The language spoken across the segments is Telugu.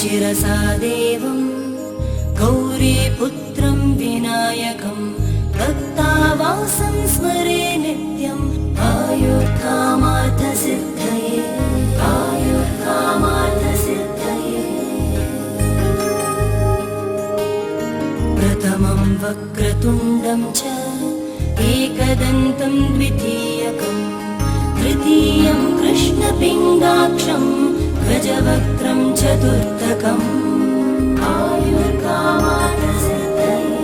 शिरसा देवं गौरीपुत्रं विनायकं भक्तावासं स्मरे नित्यम् आयुर्कामार्थसिद्धये आयुर्कामार्थसिद्धये। प्रथमं वक्रतुण्डं च एकदन्तं द्वितीयकं तृतीयं कृष्णपिङ्गाक्षं गजवक्त्रं चतुर्थकम् आयुर्कामार्थसिद्धये।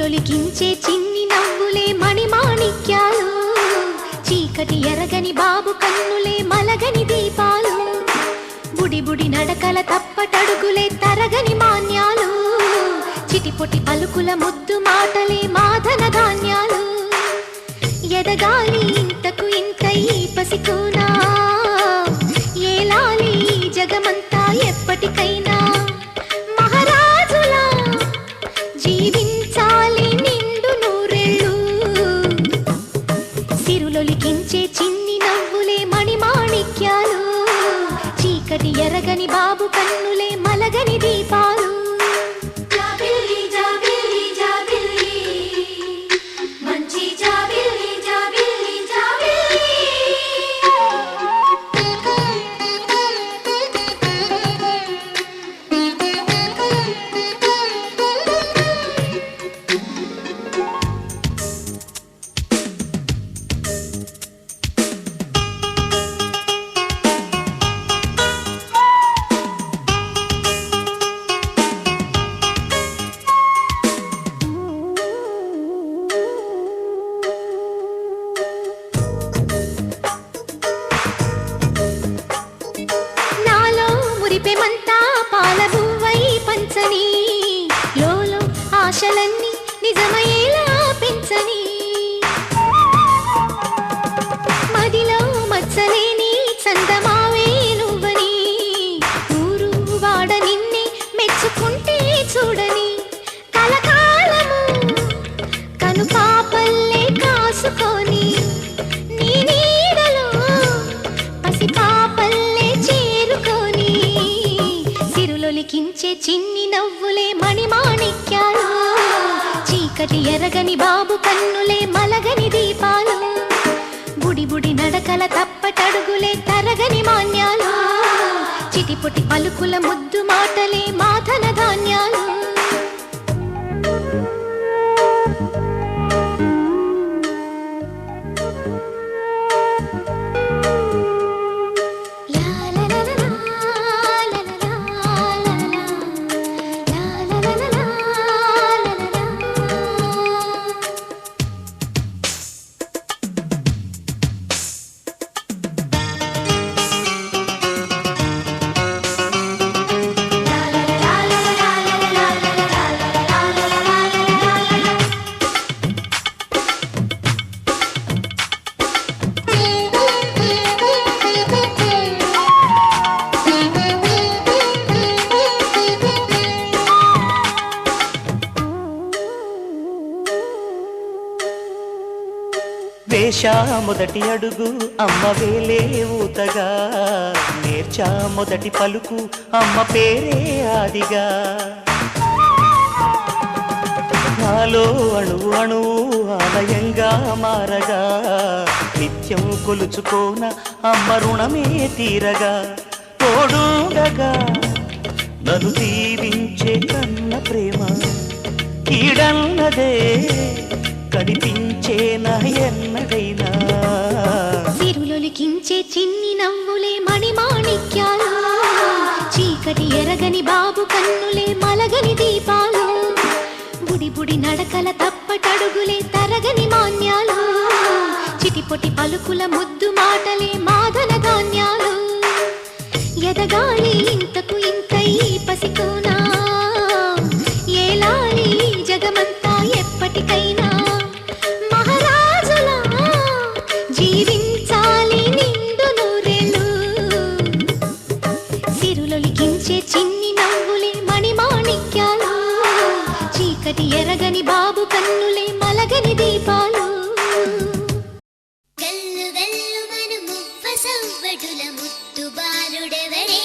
సిరులొలికించే చిన్ని నవ్వులే మణిమాణిక్యాలు, చీకటి ఎరగని బాబు కన్నులే మలగని దీపాలు, బుడి బుడి నడకల తప్పటడుగులే తరగని మాన్యాలు, చిటిపొటి పలుకుల ముద్దు మాటలే మాధన ధాన్యాలు. ఎదగాలి ఇంతకు ఇంత ఈ పసికోనా, ఏలాలి జగమంతా ఎప్పటికైనా, మహారాజులా జీవించాలి నిండు నూరెళ్ళు. సిరులొలికించే చిన్ని నవ్వులే మణిమాణిక్యాలు, చీకటి ఎరగని బాబు కన్నులే మలగని దీపాలు. మురిపెమంతా పాలబువ్వై పంచని, లోలో ఆశలన్నీ నిజమయ్యేలా పెంచని, మదిలో మచ్చలేని చందమావే నువ్వని, ఊరు వాడ నిన్నే మెచ్చుకుంటే చూడని, కలకాలము కను పాపల్లే కాసుకొని, నీ నీడలో పసి పాపల్లే చేరుకొని, సిరులొలికించే చిన్ని నవ్వులే మణిమాణిక్యాలు, చీకటి ఎరగని బాబు కన్నులే మలగని దీపాలు, బుడి బుడి నడకల తప్పటడుగులే తరగని మాన్యాలు, చిటిపొటి పలుకుల ముద్దు మాటలే మాధన ధాన్యాలు. వేశా మొదటి అడుగు అమ్మ వేలే ఊతగా, నేర్చా మొదటి పలుకు అమ్మ పేరే ఆదిగా, నాలో అణువు అణువు ఆలయంగా మారగా, నిత్యం కొలుచుకోన అమ్మ రుణమే తీరగా, తోడుండగా నన్ను దీవించే కన్న ప్రేమ కీడన్నదే కనిపించేనా ఎన్నడైనా. సిరులొలికించే చిన్ని నవ్వులే మణిమాణిక్యాలు, చీకటి ఎరగని బాబు కన్నులే మలగని దీపాలు, బుడి బుడి నడకల తప్పటడుగులే తరగని మాన్యాలు, చిటిపొటి పలుకుల ముద్దు మాటలే మాధన ధాన్యాలు. ఎదగాలి ఇంతకు ఇంత ఈ పసికోనా, ఏలాలి జగమంతా ఎప్పటికైనా, మహారాజులా జీవించాలి నిండు నూరెళ్ళు. సిరులొలికించే చిన్ని నవ్వులే మణిమాణిక్యాలు, చీకటి ఎరగని బాబు కన్నులే మలగని దీపాలు. గల్లు గల్లు మను మువ్వ సవ్వడుల ముద్దు బాలుడెవరే,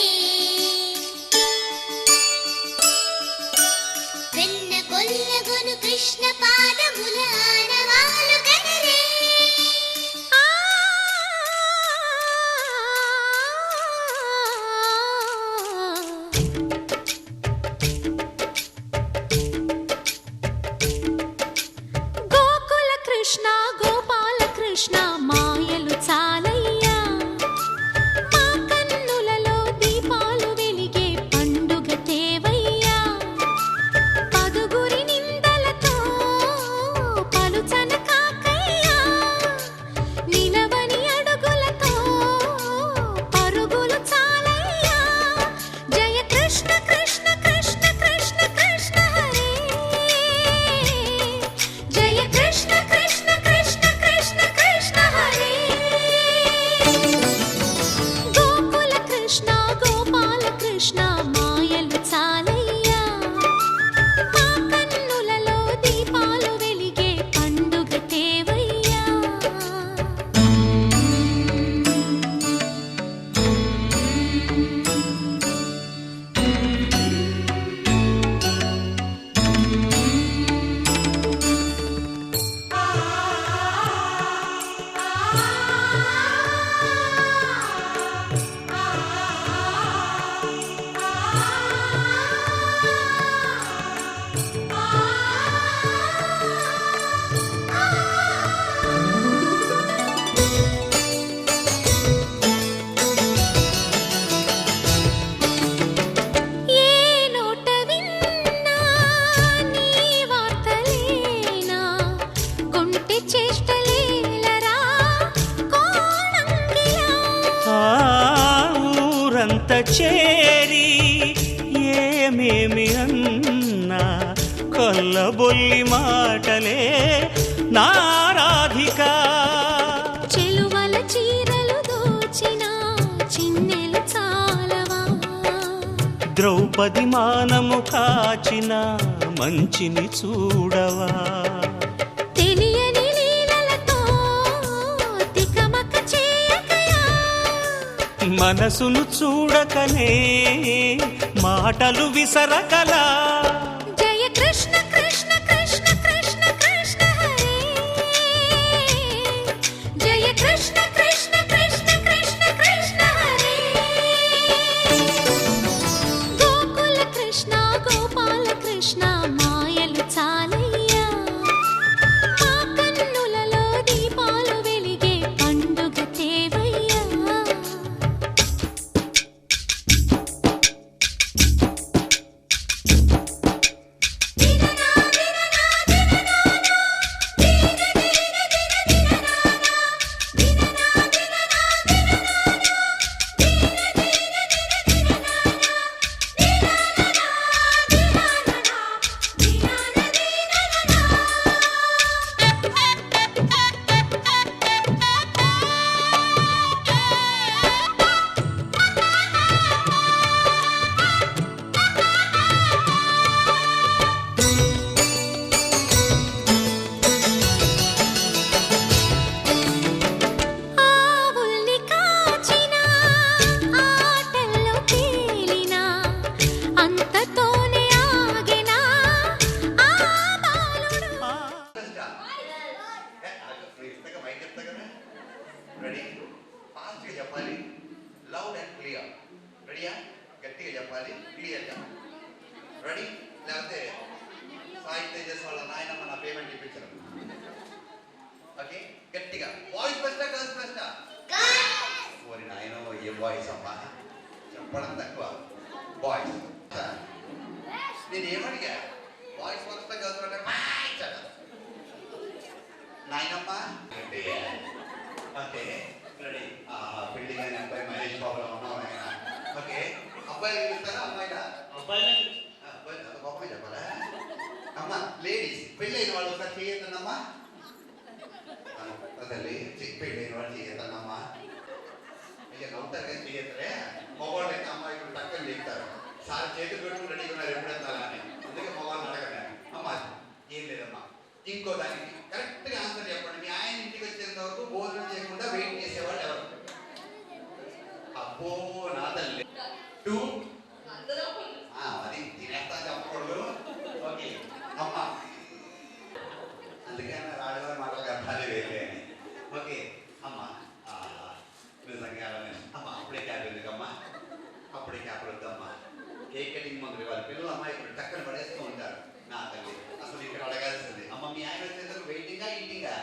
వద్ద చేరి ఏమేమి అన్నా కొల్లబొల్లి మాటలే నా రాధిక. చెలువల చీరలు దోచిన చిన్నెలు చాలవా, ద్రౌపది మానము కాచిన మంచిని చూడవా. తెలియని లీలలతో తికమక చేయకయా, మనసును చూడకనే మాటలు విసరకలా. జయ కృష్ణ కృష్ణ కృష్ణ కృష్ణ కృష్ణ హరే, జయ కృష్ణ కృష్ణ కృష్ణ కృష్ణ కృష్ణ హరే. గోకుల కృష్ణ గోపాల కృష్ణ మాయలు చాలయ్యా, మా కన్నులలో దీపాలు వెలిగే పండుగ తేవయ్యా. ఆవుల్ని కాచిన ఆటల్లో తేలిన అంతతోనే ఆగిన ఆ బాలుడు. రెడీ ఫాస్ట్గా చెప్పాలి, లౌడ్ అండ్ క్లియర్. రెడీయా? గట్టిగా చెప్పాలి, క్లియర్గా. రెడీ? లేకపోతే సాయి తేజస్ వాళ్ళ నాయనమ్మ నా పేమెంట్ ఇప్పించరు. ఓకే, గట్టిగా. వాయిస్ ఫస్టా గర్ల్స్ ఫస్టా? ఓరి నాయనో, ఏ వాయిస్ అమ్మా, చెప్పడం తక్కువ. వాయిస్ నేను ఏమడిగా? వాయిస్ ఫస్టా గర్ల్స్ ఫస్టా? నాయనమ్మ అంటే ఓకే. రెడీ? పెళ్లి కానీ అబ్బాయి మహేష్ బాబులో ఉన్నావు ఆయన. ఓకే, అబ్బాయి పిలుస్తారా అమ్మాయినా? అబ్బాయి గొప్పగా చెప్పాలా? అమ్మ లేడీస్ పెళ్ళైన వాళ్ళు ఒకసారి చేయొద్దన్నమ్మా. అసలు పెళ్ళైన వాళ్ళు చేయొద్దన్నమ్మా. అయ్యా నవ్వుతారు కానీ చేయొద్దరే. మగవాళ్ళు అయితే అమ్మాయి ఇప్పుడు టక్కన చెప్తారు, సార్ చేతులు పెట్టుకుని రెడీగా ఉన్నారు ఎప్పుడెత్తాలా అని. అందుకే మగవాళ్ళు అడగండి. అమ్మ ఏం లేదమ్మా, ఇంకో దానికి కరెక్ట్గా ఆన్సర్ చెప్పండి. మీ ఆయన ఇంటికి వచ్చేంత వరకు భోజనం చేయకుండా వెయిట్ చేసేవాళ్ళు ఎవరు? అబ్బో నా తల్లి. 2 అది తినేస్తా చెప్పకూడదు. ఓకే అమ్మ, అందుకే అన్న రాడవారి మాటలకు అర్థాలే వేరే అని. ఓకే అమ్మ, నిజంగా అమ్మ అప్పుడే క్యాబ్ ఎందుకమ్మా, అప్పుడే క్యాబ్ వద్దమ్మా. కేక్ కటింగ్ ముందు వాళ్ళ పిల్లలు అమ్మాయి ఇప్పుడు టక్కన పడేస్తూ ఉంటారు. నా తల్లి అసలు ఇక్కడ అడగాల్సింది, అమ్మ మీ ఆయన వచ్చేందుకు వెయిటింగా ఈటింగా?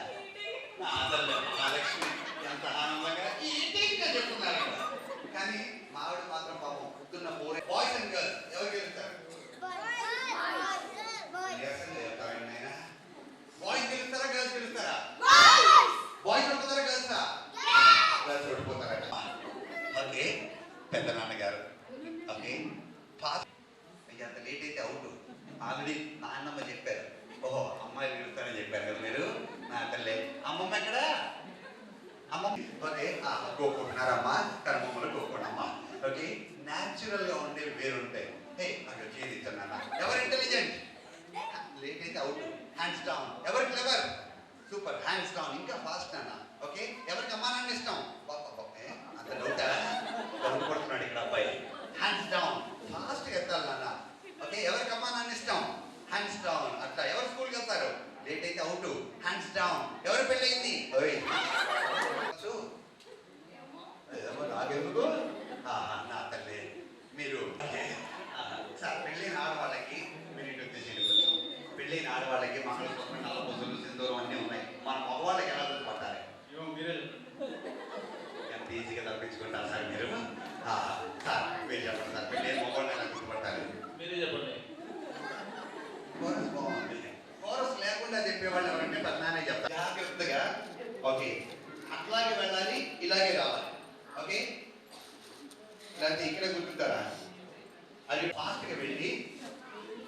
నా తల్లి నా లక్ష్మి ఎంత ఆనందంగా ఈటింగ్గా చెప్తున్నారు. కానీ మావిడ మాత్రం పాపం పుట్టున్న బాయ్స్ అండ్ గర్ల్స్ ఎవరు గెలుస్తారు? బాయ్స్ గెలుస్తారా గర్ల్స్ గెలుస్తారా? బాయ్స్ ఓడిపోతారా గర్ల్సా? గర్ల్స్ ఓడిపోతారట. ఓకే, పెద్ద నాన్నగారు. Okay fast. అయ్యా అంత లేట్ అయితే అవుట్. ఆల్రెడీ నాన్నమ్మ చెప్పారు. ఓహో అమ్మాయిలు గెలుస్తారని చెప్పారు కదా మీరు. నా తల్లి అమ్మమ్మ ఎక్కడ? అమ్మమ్మ ఓకే కోకుంటున్నారమ్మా, కానీ మమ్మల్ని కోకుండమ్మా. ఓకే, న్యాచురల్గా ఉండేవి వేరుంటాయి. హే నాకు చేసి ఇచ్చాను. ఎవరు ఇంటెలిజెంట్? లేట్ అయితే అవుట్. Hands down. ఎవరు క్లెవర్? Super, hands down. ఇంకా ఫాస్ట్ అన్న. ఓకే, ఎవరికి అమ్మా నాన్న ఇష్టం? అంత డౌటా? డౌట్ పడుతున్నాడు ఇక్కడ అబ్బాయి. హ్యాండ్స్ డౌన్, ఫాస్ట్గా ఎత్తాలి నాన్న. ఓకే, ఎవరికి అమ్మా నాన్న ఇష్టం? Hands down. అట్లా ఎవరు స్కూల్కి వెళ్తారు? లేట్ అయితే అవుట్. Hands down. ఎవరు పెళ్ళయింది? నాకెందుకు? నా తల్లి మీరు సార్ పెళ్ళైన ఆడవాళ్ళకి మీరు ఇంటి ఉద్దేశం కొంచెం పెళ్ళైన ఆడవాళ్ళకి మంగళసూత్రం, నల్ల పూసలు, సింధూరం అన్నీ ఉన్నాయి. మన మగవాళ్ళకి ఎలా గుర్తుపట్టాలి? ఎంత ఈజీగా తప్పించుకుంటారు సార్ మీరు. సార్ మీరు చెప్పండి సార్, పెళ్ళైన మగవాళ్ళని ఎలా గుర్తుపట్టాలి? మీరే చెప్పండి. కోరస్ బాగుంది. కోరస్ లేకుండా చెప్పేవాళ్ళు ఎవరంటే పద్నానే చెప్తారు జాగ్రత్తగా. ఓకే, అట్లాగే వెళ్ళాలి, ఇలాగే రావాలి. ఓకే, లేకపోతే ఇక్కడే కూర్చుంటారా? అది ఫాస్ట్గా వెళ్ళి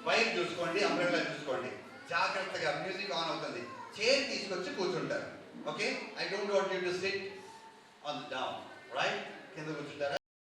వైర్ చూసుకోండి, అంబ్రెల్లా చూసుకోండి, జాగ్రత్తగా మ్యూజిక్ ఆన్ అవుతుంది, చైర్ తీసుకొచ్చి కూర్చుంటారు. Okay, I don't want you to SIT on the down, right? కింద కూర్చుంటారా?